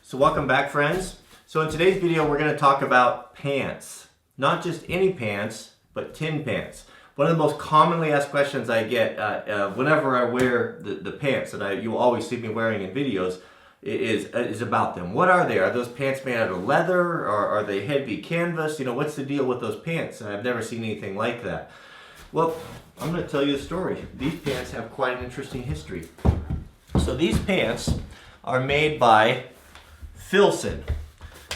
So welcome back, friends. So in today's video we're going to talk about pants. Not just any pants, but tin pants. One of the most commonly asked questions I get whenever I wear the pants that you always see me wearing in videos is about them. What are they? Are those pants made out of leather, or are they heavy canvas? You know, what's the deal with those pants? I've never seen anything like that. Well, I'm going to tell you the story. These pants have quite an interesting history. So these pants are made by Filson,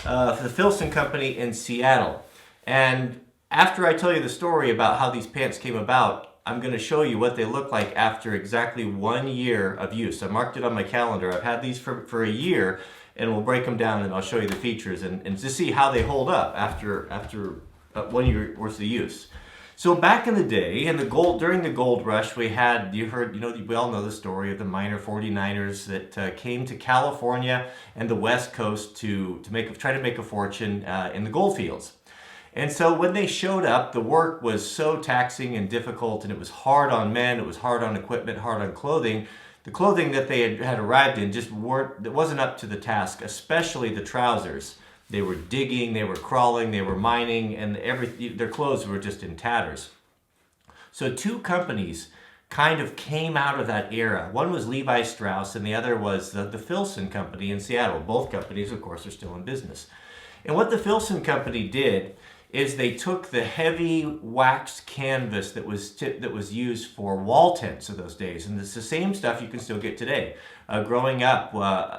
the Filson company in Seattle. And after I tell you the story about how these pants came about, I'm going to show you what they look like after exactly 1 year of use. I marked it on my calendar. I've had these for a year, and we'll break them down and I'll show you the features and to see how they hold up after 1 year worth of use. So back in the day, during the gold rush, we all know the story of the miner 49ers that came to California and the West Coast to try to make a fortune in the gold fields. And so when they showed up, the work was so taxing and difficult, and it was hard on men, it was hard on equipment, hard on clothing. The clothing that they had arrived in wasn't up to the task, especially the trousers. They were digging, they were crawling, they were mining, and their clothes were just in tatters. So two companies kind of came out of that era. One was Levi Strauss, and the other was the Filson company in Seattle. Both companies, of course, are still in business. And what the Filson company did is they took the heavy waxed canvas that was used for wall tents of those days, and it's the same stuff you can still get today. Growing up,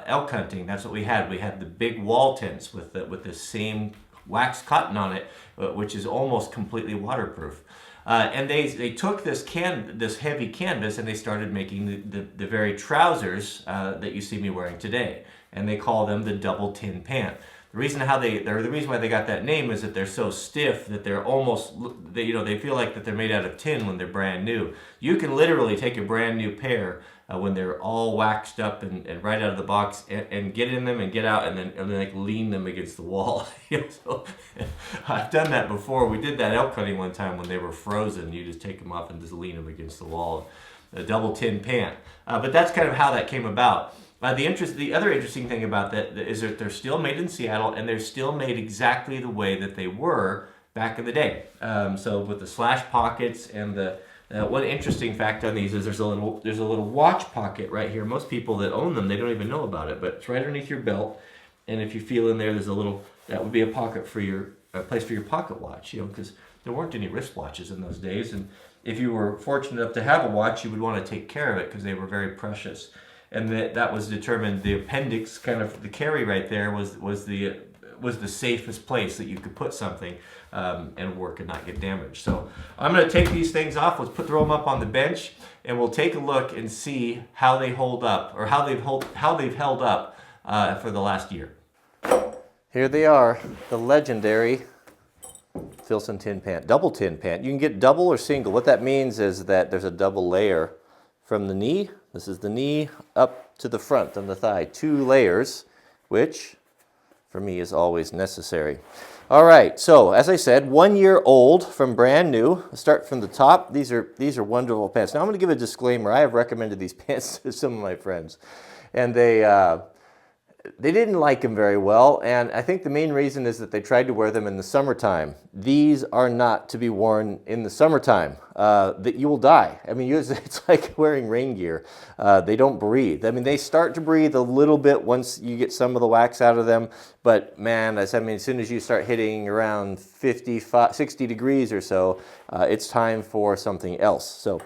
elk hunting, that's what we had. We had the big wall tents with the same waxed cotton on it, which is almost completely waterproof. And they took this heavy canvas and they started making the very trousers that you see me wearing today, and they call them the double tin pant. The reason why they got that name is that they're so stiff that they feel like that they're made out of tin when they're brand new. You can literally take a brand new pair when they're all waxed up and right out of the box and get in them and get out and then like lean them against the wall. So I've done that before. We did that elk hunting one time when they were frozen. You just take them off and just lean them against the wall. A double tin pant. But that's kind of how that came about. The other interesting thing about that is that they're still made in Seattle, and they're still made exactly the way that they were back in the day. So with the slash pockets and one interesting fact on these is there's a little watch pocket right here. Most people that own them, they don't even know about it, but it's right underneath your belt. And if you feel in there, that would be a pocket for a place for your pocket watch. Because there weren't any wristwatches in those days, and if you were fortunate enough to have a watch, you would want to take care of it because they were very precious. And that was determined. The appendix, kind of the carry right there, was the safest place that you could put something and work and not get damaged. So I'm going to take these things off. Let's throw them up on the bench, and we'll take a look and see how they hold up, or how they've held up for the last year. Here they are, the legendary Filson tin pant, double tin pant. You can get double or single. What that means is that there's a double layer from the knee. This is the knee up to the front on the thigh. 2 layers, which for me is always necessary. All right, so as I said, 1 year old from brand new. I'll start from the top. These are wonderful pants. Now I'm going to give a disclaimer. I have recommended these pants to some of my friends, and they didn't like them very well, and I think the main reason is that they tried to wear them in the summertime. These are not to be worn in the summertime. That you will die. I mean, it's like wearing rain gear. They don't breathe. I mean, they start to breathe a little bit once you get some of the wax out of them, but man, as soon as you start hitting around 60 degrees or so, it's time for something else. So.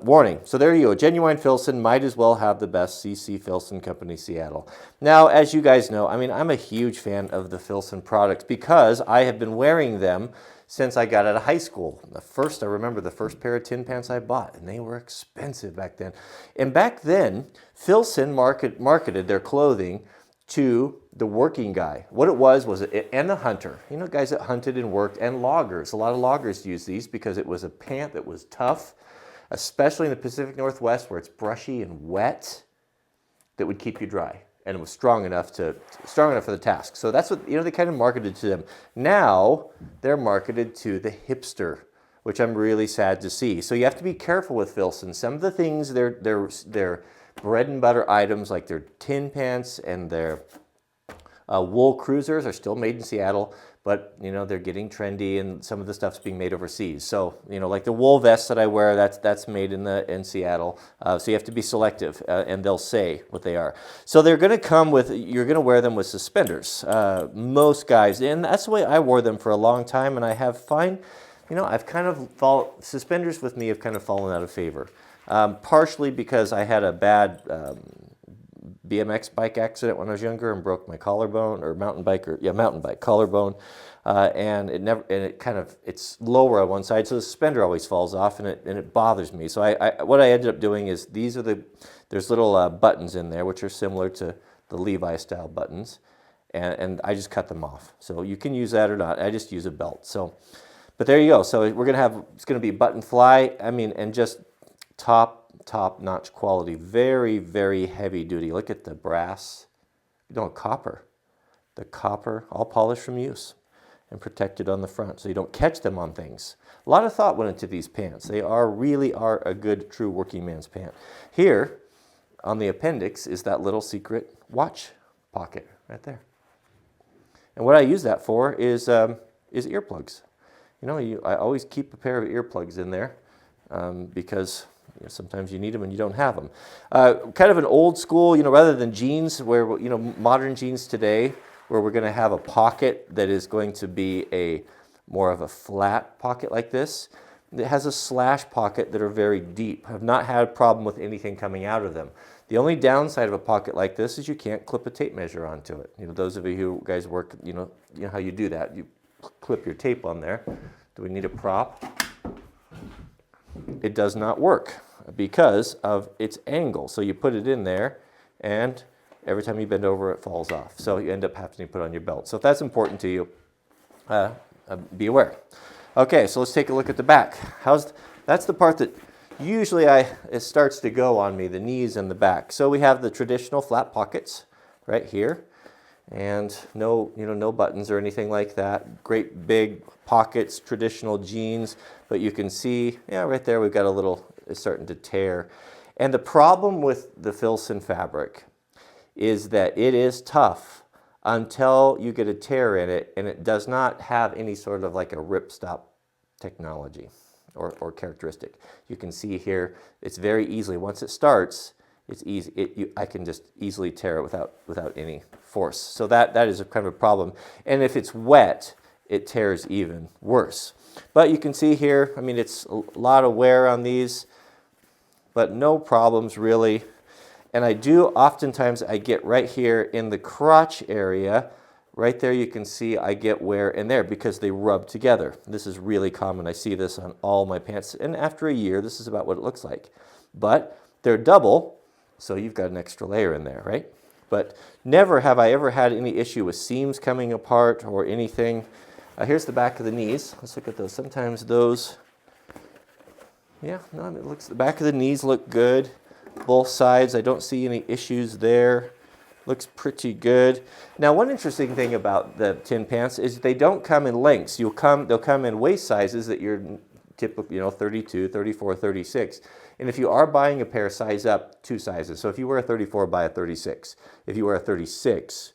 Warning. So there you go. Genuine Filson, might as well have the best. CC Filson Company, Seattle. Now, as you guys know, I'm a huge fan of the Filson products because I have been wearing them since I got out of high school. I remember the first pair of tin pants I bought, and they were expensive back then. And back then, Filson marketed their clothing to the working guy. What it was and the hunter. Guys that hunted and worked, and loggers. A lot of loggers used these because it was a pant that was tough, especially in the Pacific Northwest where it's brushy and wet, that would keep you dry. And it was strong enough for the task. So that's what they kind of marketed to them. Now they're marketed to the hipster, which I'm really sad to see. So you have to be careful with Filson. Some of the things they're bread and butter items, like their tin pants and their Wool cruisers are still made in Seattle, but they're getting trendy, and some of the stuff's being made overseas. So like the wool vest that I wear, that's made in Seattle. So you have to be selective, and they'll say what they are. So they're going to come with, you're going to wear them with suspenders. Most guys, and that's the way I wore them for a long time, and I have I've kind of suspenders with me have kind of fallen out of favor. Partially because I had a bad BMX bike accident when I was younger and broke my collarbone, or mountain bike collarbone, and it's lower on one side, so the suspender always falls off, and it bothers me. So what I ended up doing is there's little buttons in there which are similar to the Levi style buttons, and I just cut them off. So you can use that or not. I just use a belt. So, but there you go. So it's gonna be button fly. and just top-notch quality, very, very heavy duty. Look at the brass, copper. The copper, all polished from use and protected on the front, so you don't catch them on things. A lot of thought went into these pants. They really are a good, true working man's pant. Here, on the appendix, is that little secret watch pocket right there. And what I use that for is earplugs. I always keep a pair of earplugs in there because sometimes you need them and you don't have them. Kind of an old school, rather than jeans, where modern jeans today, where we're going to have a pocket that is going to be more of a flat pocket like this. It has a slash pocket that are very deep. I've not had a problem with anything coming out of them. The only downside of a pocket like this is you can't clip a tape measure onto it. Those of you who guys work, you know how you do that. You clip your tape on there. Do we need a prop? It does not work because of its angle. So you put it in there, and every time you bend over, it falls off. So you end up having to put it on your belt. So if that's important to you, be aware. Okay, so let's take a look at the back. That's the part that usually it starts to go on me, the knees and the back. So we have the traditional flat pockets right here, and no buttons or anything like that. Great big pockets, traditional jeans, but you can see, right there we've got a little, it's starting to tear. And the problem with the Filson fabric is that it is tough until you get a tear in it, and it does not have any sort of like a ripstop technology or characteristic. You can see here, it's very easily, once it starts, it's easy. I can just easily tear it without any force. So that is a kind of a problem. And if it's wet, it tears even worse. But you can see here, it's a lot of wear on these, but no problems really. And oftentimes I get right here in the crotch area, right there you can see I get wear in there because they rub together. This is really common. I see this on all my pants. And after a year, this is about what it looks like. But they're double, so you've got an extra layer in there, right? But never have I ever had any issue with seams coming apart or anything. Here's the back of the knees. Let's look at those. Sometimes those, the back of the knees look good. Both sides, I don't see any issues there. Looks pretty good. Now, one interesting thing about the tin pants is they don't come in lengths. They'll come in waist sizes that you're typically, 32, 34, 36. And if you are buying a pair, size up 2 sizes. So if you wear a 34, buy a 36. If you wear a 36,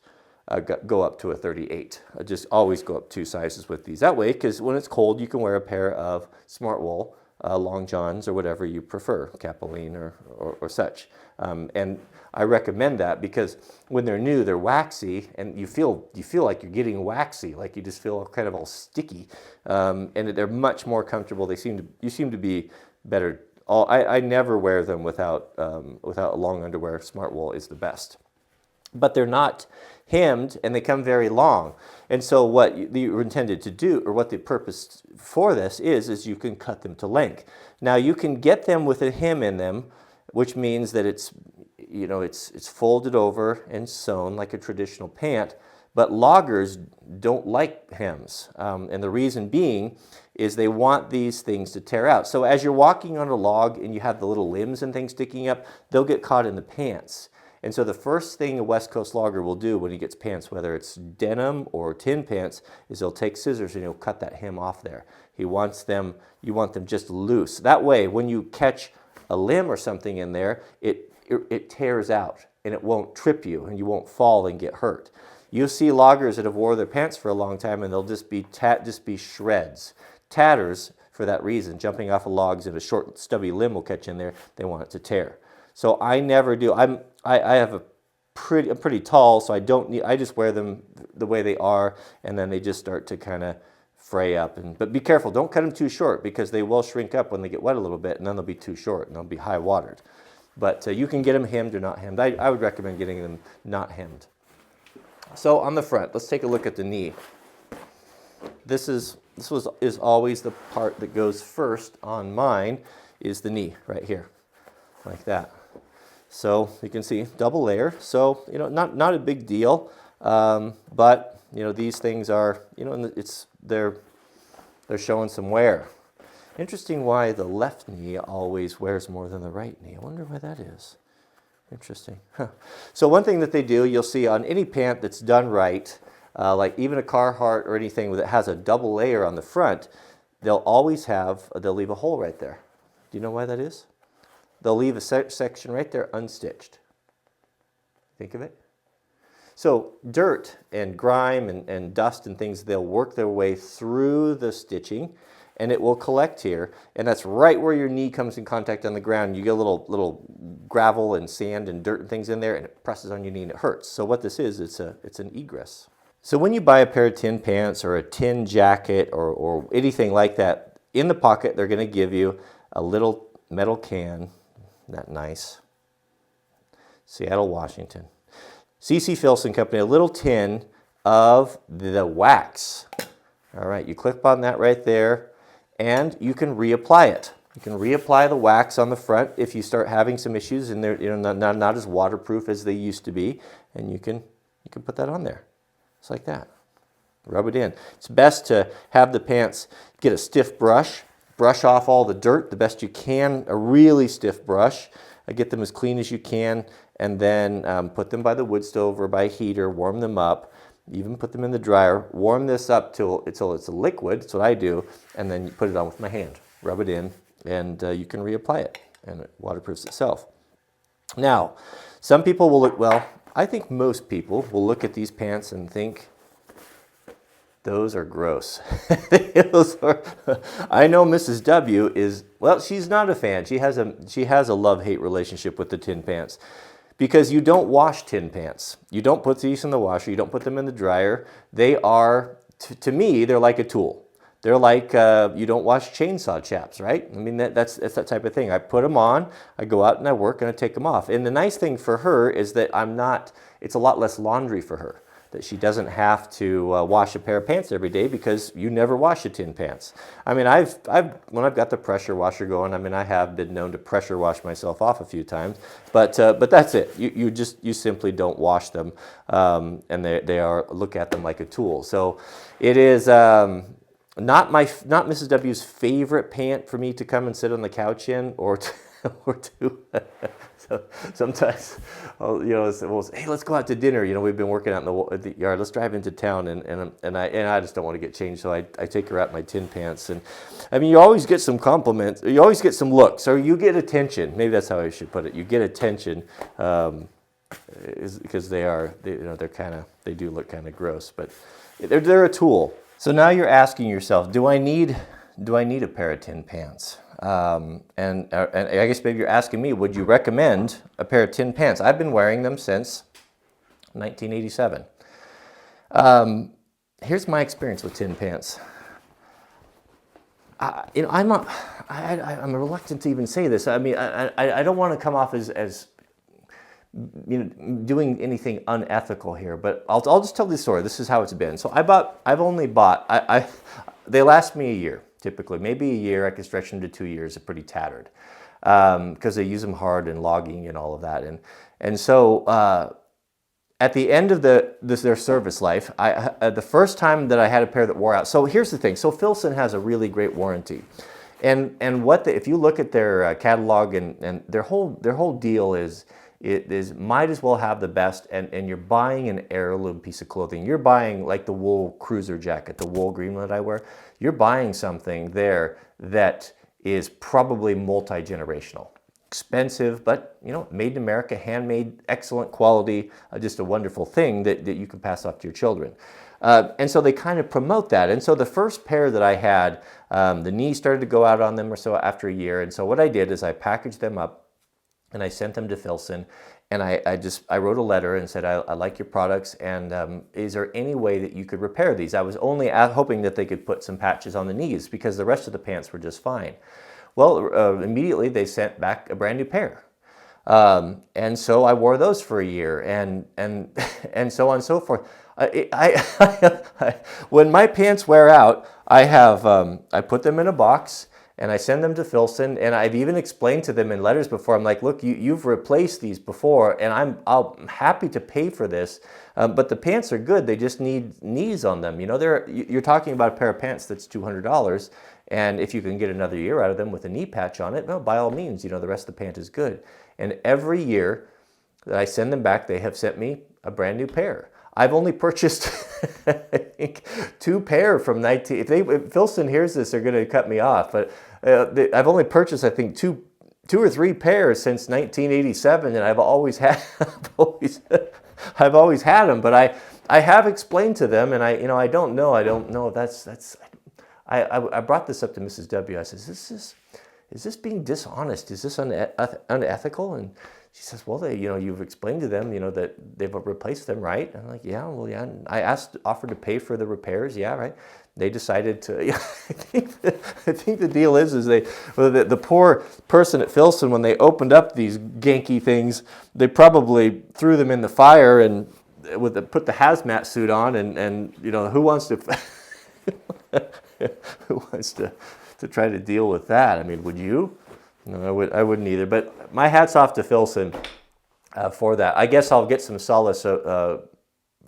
go up to a 38. Just always go up 2 sizes with these. That way, because when it's cold, you can wear a pair of smart wool, long johns, or whatever you prefer, Capeline or such. And I recommend that because when they're new, they're waxy, and you feel like you're getting waxy, like you just feel kind of all sticky. And they're much more comfortable. You seem to be better. I never wear them without long underwear. Smart wool is the best. But they're not hemmed, and they come very long. And so what you're intended to do, or what the purpose for this is you can cut them to length. Now you can get them with a hem in them, which means that it's folded over and sewn like a traditional pant, but loggers don't like hems. And the reason being is they want these things to tear out. So as you're walking on a log and you have the little limbs and things sticking up, they'll get caught in the pants. And so the first thing a West Coast logger will do when he gets pants, whether it's denim or tin pants, is he'll take scissors and he'll cut that hem off there. You want them just loose. That way, when you catch a limb or something in there, it tears out and it won't trip you and you won't fall and get hurt. You'll see loggers that have wore their pants for a long time and they'll just be shreds. Tatters, for that reason, jumping off of logs and a short stubby limb will catch in there, they want it to tear. So I never do. I have I'm pretty tall, so I just wear them the way they are, and then they just start to kind of fray up. But be careful, don't cut them too short because they will shrink up when they get wet a little bit, and then they'll be too short and they'll be high watered. But you can get them hemmed or not hemmed. I would recommend getting them not hemmed. So on the front, let's take a look at the knee. This is always the part that goes first on mine, is the knee right here, like that. So you can see double layer. So not a big deal, but these things are they're showing some wear. Interesting why the left knee always wears more than the right knee. I wonder why that is. Interesting. Huh. So one thing that they do, you'll see on any pant that's done right, like even a Carhartt or anything that has a double layer on the front, they'll leave a hole right there. Do you know why that is? They'll leave a section right there unstitched. Think of it. So dirt and grime and dust and things, they'll work their way through the stitching and it will collect here. And that's right where your knee comes in contact on the ground. You get a little gravel and sand and dirt and things in there and it presses on your knee and it hurts. So what this is, it's an egress. So when you buy a pair of tin pants or a tin jacket or anything like that, in the pocket they're going to give you a little metal can. Isn't that nice? Seattle, Washington. C.C. Filson Company, a little tin of the wax. All right, you clip on that right there, and you can reapply it. You can reapply the wax on the front if you start having some issues and they're not as waterproof as they used to be, and you can put that on there. Just like that. Rub it in. It's best to have the pants, get a stiff brush off all the dirt the best you can, a really stiff brush. Get them as clean as you can, and then put them by the wood stove or by a heater, warm them up, even put them in the dryer, warm this up till it's a liquid, that's what I do, and then you put it on with my hand, rub it in, and you can reapply it, and it waterproofs itself. Now, some people will I think most people will look at these pants and think, those are gross. I know Mrs. W is, she's not a fan. She has a love-hate relationship with the tin pants because you don't wash tin pants. You don't put these in the washer. You don't put them in the dryer. They are, to me, they're like a tool. They're like, you don't wash chainsaw chaps, right? I mean, that's that type of thing. I put them on, I go out and I work and I take them off. And the nice thing for her is that it's a lot less laundry for her, that she doesn't have to wash a pair of pants every day because you never wash your tin pants. I mean, when I've got the pressure washer going, I have been known to pressure wash myself off a few times, but that's it. You simply don't wash them, and look at them like a tool. So it is not Mrs. W's favorite pant for me to come and sit on the couch in or to So sometimes, hey, let's go out to dinner. We've been working out in the yard. Let's drive into town, and I just don't want to get changed. So I take her out in my tin pants, and you always get some compliments. You always get some looks, or you get attention. Maybe that's how I should put it. You get attention, because they do look kind of gross, but they're a tool. So now you're asking yourself, do I need a pair of tin pants? And I guess maybe you're asking me, would you recommend a pair of tin pants? I've been wearing them since 1987. Here's my experience with tin pants. I'm reluctant to even say this. I don't want to come off as doing anything unethical here, but I'll just tell this story. This is how it's been. So they last me a year. Typically, maybe a year. I can stretch them to 2 years. They're pretty tattered because they use them hard in logging and all of that. And so at the end of their service life, the first time that I had a pair that wore out. So here's the thing. So Filson has a really great warranty, and if you look at their catalog and their whole deal is. It is might as well have the best, and you're buying an heirloom piece of clothing. You're buying like the wool cruiser jacket, the wool green one that I wear. You're buying something there that is probably multi-generational. expensive, but made in America, handmade, excellent quality, just a wonderful thing that you can pass off to your children. And so they kind of promote that. And so the first pair that I had, the knee started to go out on them or so after a year. And so what I did is I packaged them up and I sent them to Filson. And I wrote a letter and said, I like your products, and is there any way that you could repair these? I was only hoping that they could put some patches on the knees because the rest of the pants were just fine. Well, immediately they sent back a brand new pair. And so I wore those for a year, and so on and so forth. When my pants wear out, I put them in a box and I send them to Filson, and I've even explained to them in letters before. I'm like, look, you've replaced these before, and I'm happy to pay for this, but the pants are good. They just need knees on them. You're talking about a pair of pants that's $200, and if you can get another year out of them with a knee patch on it, well, by all means, the rest of the pant is good. And every year that I send them back, they have sent me a brand new pair. I've only purchased, I think, 2 pair from 19. If Filson hears this, they're going to cut me off. But I've only purchased, I think, two or three pairs since 1987, and I've always had, I've always had them. But I have explained to them, and I don't know if that's. I brought this up to Mrs. W. I says, is this being dishonest? Is this unethical? And she says, well, you've explained to them, that they've replaced them, right? And I'm like, yeah, well, yeah. And I offered to pay for the repairs, yeah, right. They decided to. Yeah, I think the deal is the poor person at Filson, when they opened up these ganky things, they probably threw them in the fire and put the hazmat suit on, and who wants to who wants to try to deal with that? I mean, would you? No, I wouldn't either. But my hat's off to Filson for that. I guess I'll get some solace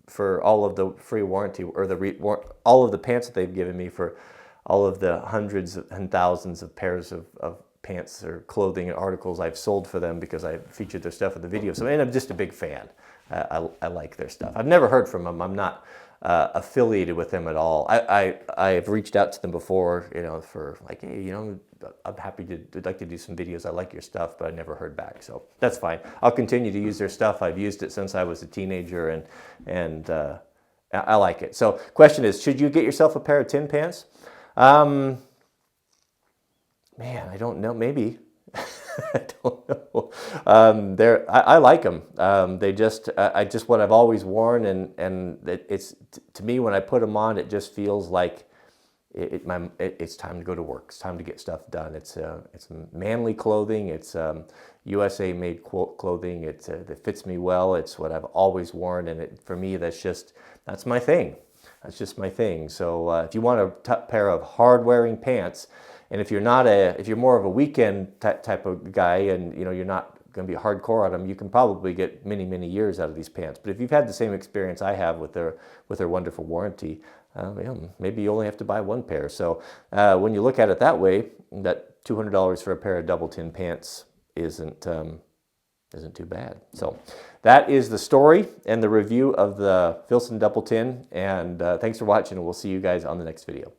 for all of the free warranty, or all of the pants that they've given me, for all of the hundreds and thousands of pairs of pants or clothing and articles I've sold for them, because I featured their stuff in the video. So, and I'm just a big fan. I like their stuff. I've never heard from them. I'm not affiliated with them at all. I've reached out to them before, for like, hey, I'm happy to like to do some videos. I like your stuff, but I never heard back. So that's fine. I'll continue to use their stuff. I've used it since I was a teenager, and I like it. So question is, should you get yourself a pair of tin pants? Man, I don't know. Maybe. I don't know. I like them. They just, what I've always worn, and it's, to me, when I put them on, it just feels like it's time to go to work. It's time to get stuff done. It's manly clothing. It's USA made clothing. It fits me well. It's what I've always worn, and for me, that's my thing. That's just my thing. So if you want a pair of hard wearing pants, and if you're more of a weekend type of guy, and you're not going to be hardcore on them, you can probably get many, many years out of these pants. But if you've had the same experience I have with their wonderful warranty, maybe you only have to buy one pair. So when you look at it that way, that $200 for a pair of double tin pants isn't too bad. So that is the story and the review of the Filson double tin. And thanks for watching, and we'll see you guys on the next video.